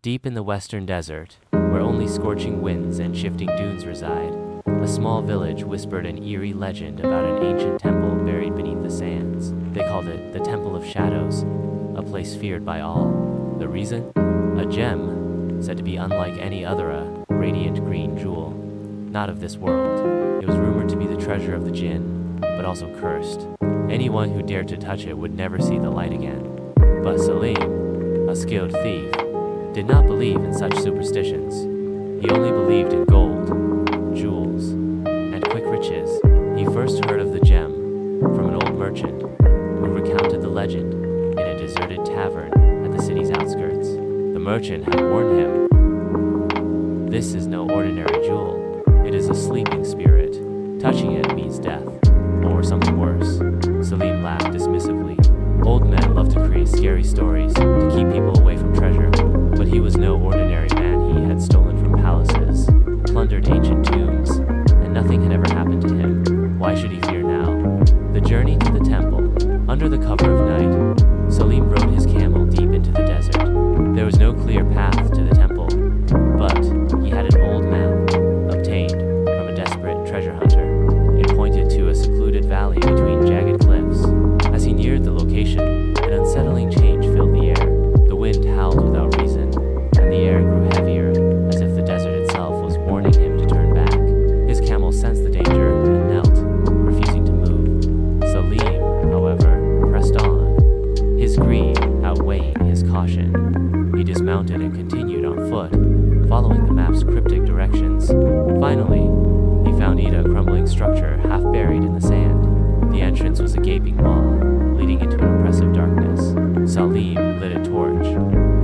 Deep in the western desert, where only scorching winds and shifting dunes reside, a small village whispered an eerie legend about an ancient temple buried beneath the sands. They called it the Temple of Shadows, a place feared by all. The reason? A gem, said to be unlike any other, a radiant green jewel. Not of this world. It was rumored to be the treasure of the djinn, but also cursed. Anyone who dared to touch it would never see the light again. But Salim, a skilled thief, did not believe in such superstitions. He only believed in gold, jewels, and quick riches. He first heard of the gem from an old merchant who recounted the legend in a deserted tavern at the city's outskirts. The merchant had warned him, "This is no ordinary jewel. It is a sleeping spirit. Touching it means death, or something worse." Salim laughed dismissively. Old men love to create scary stories to keep people away from treasure, but he was no ordinary man. He had stolen from palaces, plundered ancient tombs, and nothing had ever happened to him. Why should he fear now? The journey to the temple. Under the cover of night, Salim rode his camel deep into the desert. There was no clear path to the temple, but he had an old map, obtained from a desperate treasure hunter. It pointed to a secluded valley between jagged cliffs. As he neared the location, an unsettling change filled the air. The wind howled without reason, and the air grew heavier, as if the desert itself was warning him to turn back. His camel sensed the danger and knelt, refusing to move. Salim, however, pressed on, his greed outweighing his caution. He dismounted and continued on foot, following the map's cryptic directions. Finally, he found a crumbling structure half buried in the sand. The entrance was a gaping maw, leading into an oppressive darkness. Salim lit a torch,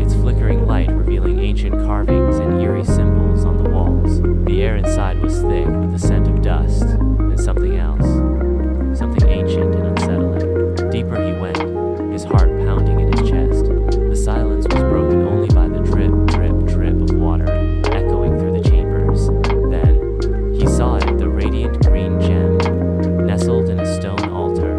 its flickering light revealing ancient carvings and eerie symbols on the walls. The air inside was thick with the scent of dust and something else, something ancient and unsettling. Deeper he went, his heart pounding in his chest. The silence was broken only by the drip, drip, drip of water echoing through the chambers. Then he saw it, the radiant green gem, nestled in a stone altar.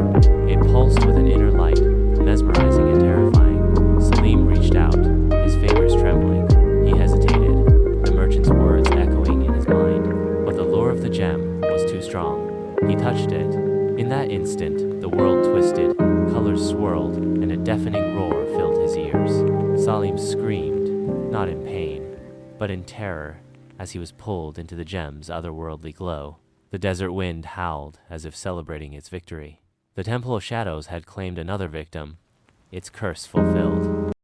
It pulsed with an inner light, mesmerizing and terrifying. Salim reached out, his fingers trembling. He hesitated, the merchant's words echoing in his mind. But the lure of the gem was too strong. He touched it. In that instant, the world twisted, colors swirled, and a deafening roar filled his ears. Salim screamed, not in pain, but in terror, as he was pulled into the gem's otherworldly glow. The desert wind howled as if celebrating its victory. The Temple of Shadows had claimed another victim, its curse fulfilled.